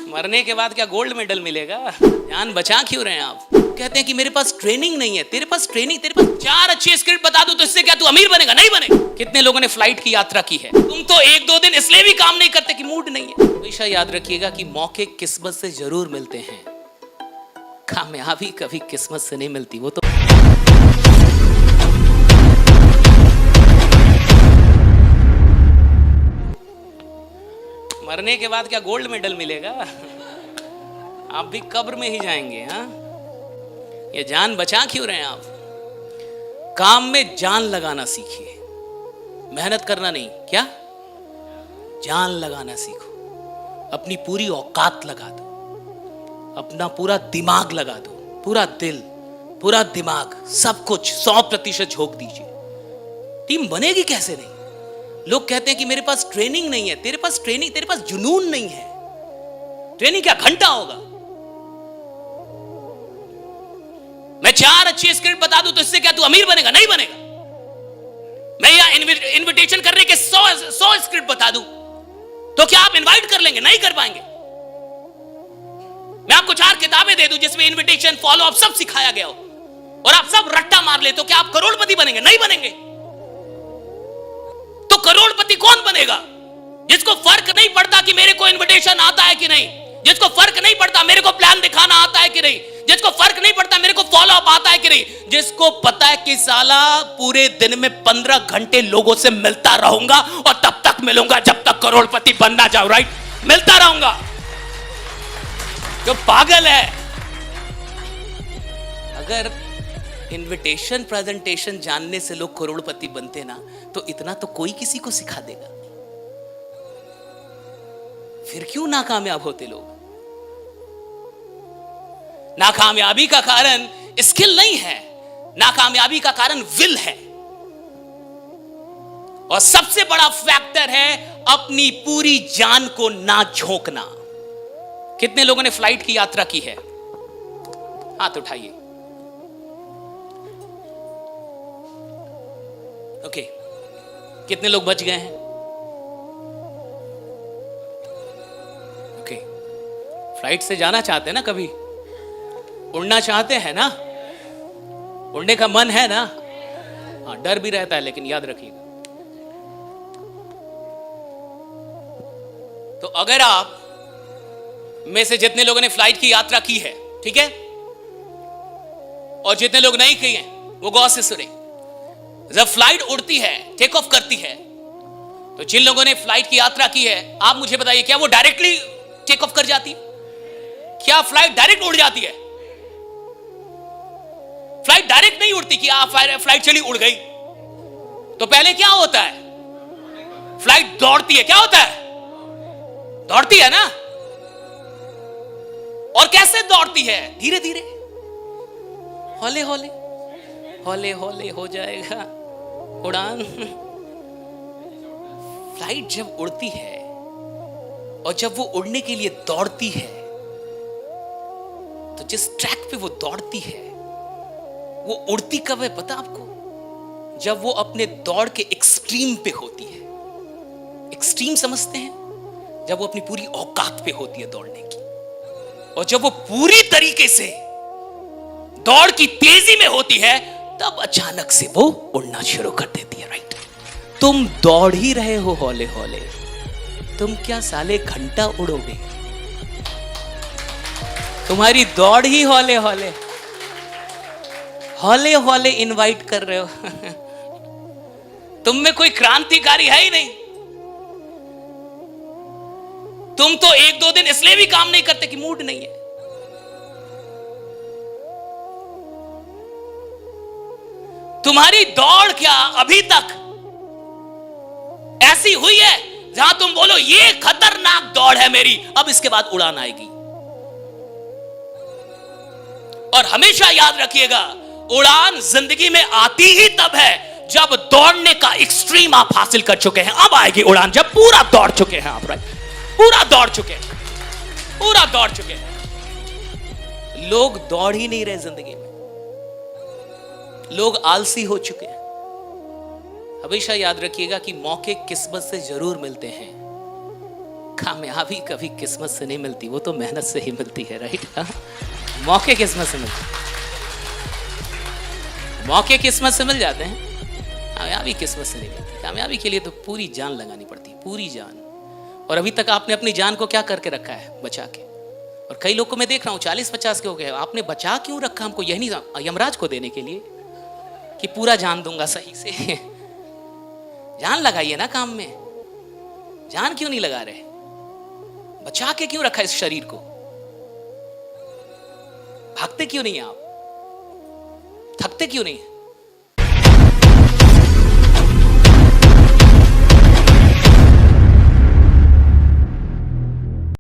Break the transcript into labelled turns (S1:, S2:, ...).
S1: मरने के बाद क्या गोल्ड मेडल मिलेगा? जान बचा क्यों रहे हैं आप? कहते हैं कि मेरे पास ट्रेनिंग नहीं है। तेरे पास ट्रेनिंग, तेरे पास 4 अच्छी स्क्रिप्ट बता दूं तो इससे क्या तू अमीर बनेगा? नहीं बनेगा। कितने लोगों ने फ्लाइट की यात्रा की है? तुम तो 1-2 दिन इसलिए भी काम नहीं करते कि मूड नहीं है। हमेशा याद रखिएगा कि मौके किस्मत से जरूर मिलते हैं, कामयाबी कभी किस्मत से नहीं मिलती। वो तो मरने के बाद क्या गोल्ड मेडल मिलेगा? आप भी कब्र में ही जाएंगे। हाँ, ये जान बचा क्यों रहे हैं आप? काम में जान लगाना सीखिए, मेहनत करना नहीं। क्या? जान लगाना सीखो। अपनी पूरी औकात लगा दो, अपना पूरा दिमाग लगा दो, पूरा दिल, पूरा दिमाग, सब कुछ 100% झोंक दीजिए। टीम बनेगी कैसे नहीं? लोग कहते हैं कि मेरे पास ट्रेनिंग नहीं है। तेरे पास ट्रेनिंग, तेरे पास जुनून नहीं है। ट्रेनिंग क्या घंटा होगा? मैं 4 अच्छी स्क्रिप्ट बता दूं तो इससे क्या तू अमीर बनेगा? नहीं बनेगा। मैं यहां इनविटेशन करने के 100 स्क्रिप्ट बता दूं तो क्या आप इनवाइट कर लेंगे? नहीं कर पाएंगे। मैं आपको 4 किताबें दे दूं जिसमें इनविटेशन, फॉलो अप सब सिखाया गया हो और आप सब रट्टा मार ले तो क्या आप करोड़पति बनेंगे? नहीं बनेंगे। तो करोड़पति कौन बनेगा? जिसको फर्क नहीं पड़ता कि मेरे को इनविटेशन आता है कि नहीं, जिसको फर्क नहीं पड़ता मेरे को प्लान दिखाना आता है कि नहीं, जिसको फर्क नहीं पड़ता मेरे को फॉलो अप आता है कि नहीं, जिसको पता है कि साला पूरे दिन में 15 घंटे लोगों से मिलता रहूंगा और तब तक मिलूंगा जब तक करोड़पति बनना जाऊं। राइट? मिलता रहूंगा। जो पागल है। अगर इनविटेशन प्रेजेंटेशन जानने से लोग करोड़पति बनते ना तो इतना तो कोई किसी को सिखा देगा। फिर क्यों नाकामयाब होते लोग? नाकामयाबी का कारण स्किल नहीं है, नाकामयाबी का कारण विल है। और सबसे बड़ा फैक्टर है अपनी पूरी जान को ना झोंकना। कितने लोगों ने फ्लाइट की यात्रा की है? हाथ उठाइए। ओके, कितने लोग बच गए हैं? ओके, फ्लाइट से जाना चाहते हैं ना? कभी उड़ना चाहते हैं ना? उड़ने का मन है ना? हाँ, डर भी रहता है, लेकिन याद रखिएगा, तो अगर आप में से जितने लोगों ने फ्लाइट की यात्रा की है, ठीक है, और जितने लोग नहीं की हैं वो गौर से सुने। जब फ्लाइट उड़ती है, टेक ऑफ करती है, तो जिन लोगों ने फ्लाइट की यात्रा की है, आप मुझे बताइए, क्या वो डायरेक्टली टेक ऑफ कर जाती है? क्या फ्लाइट डायरेक्ट उड़ जाती है? फ्लाइट डायरेक्ट नहीं उड़ती कि आप फ्लाइट चली उड़ गई। तो पहले क्या होता है? फ्लाइट दौड़ती है। क्या होता है? दौड़ती है ना? और कैसे दौड़ती है? धीरे धीरे, हौले हौले, हौले हौले हो जाएगा उड़ान। फ्लाइट जब उड़ती है और जब वो उड़ने के लिए दौड़ती है, तो जिस ट्रैक पे वो दौड़ती है वो उड़ती कब है पता आपको? जब वो अपने दौड़ के एक्सट्रीम पे होती है। एक्सट्रीम समझते हैं? जब वो अपनी पूरी औकात पे होती है दौड़ने की, और जब वो पूरी तरीके से दौड़ की तेजी में होती है, तब अचानक से वो उड़ना शुरू कर देती है। राइट? तुम दौड़ ही रहे हो हौले हौले, तुम क्या साले घंटा उड़ोगे? तुम्हारी दौड़ ही हौले हौले, हौले हौले इनवाइट कर रहे हो। तुम में कोई क्रांतिकारी है ही नहीं। तुम तो 1-2 दिन इसलिए भी काम नहीं करते कि मूड नहीं है। तुम्हारी दौड़ क्या अभी तक ऐसी हुई है जहां तुम बोलो ये खतरनाक दौड़ है मेरी, अब इसके बाद उड़ान आएगी? और हमेशा याद रखिएगा, उड़ान जिंदगी में आती ही तब है जब दौड़ने का एक्सट्रीम आप हासिल कर चुके हैं। अब आएगी उड़ान जब पूरा दौड़ चुके हैं आप। राइट? पूरा दौड़ चुके हैं, पूरा दौड़ चुके हैं। लोग दौड़ ही नहीं रहे जिंदगी में, लोग आलसी हो चुके हैं। हमेशा याद रखिएगा कि मौके किस्मत से जरूर मिलते हैं, कामयाबी कभी किस्मत से नहीं मिलती, वो तो मेहनत से ही मिलती है, राइट? मौके किस्मत से मिलते हैं, मौके किस्मत से मिल जाते हैं, कामयाबी किस्मत से नहीं मिलती। कामयाबी के लिए तो पूरी जान लगानी पड़ती है, पूरी जान। और अभी तक आपने अपनी जान को क्या करके रखा है? बचा के। और कई लोग को मैं देख रहा हूँ 40-50 के हो गए, आपने बचा क्यों रखा हमको? यही नहीं, यमराज को देने के लिए कि पूरा जान दूंगा सही से। जान लगाइए ना काम में, जान क्यों नहीं लगा रहे? बचा के क्यों रखा इस शरीर को? भागते क्यों नहीं आप? थकते क्यों नहीं?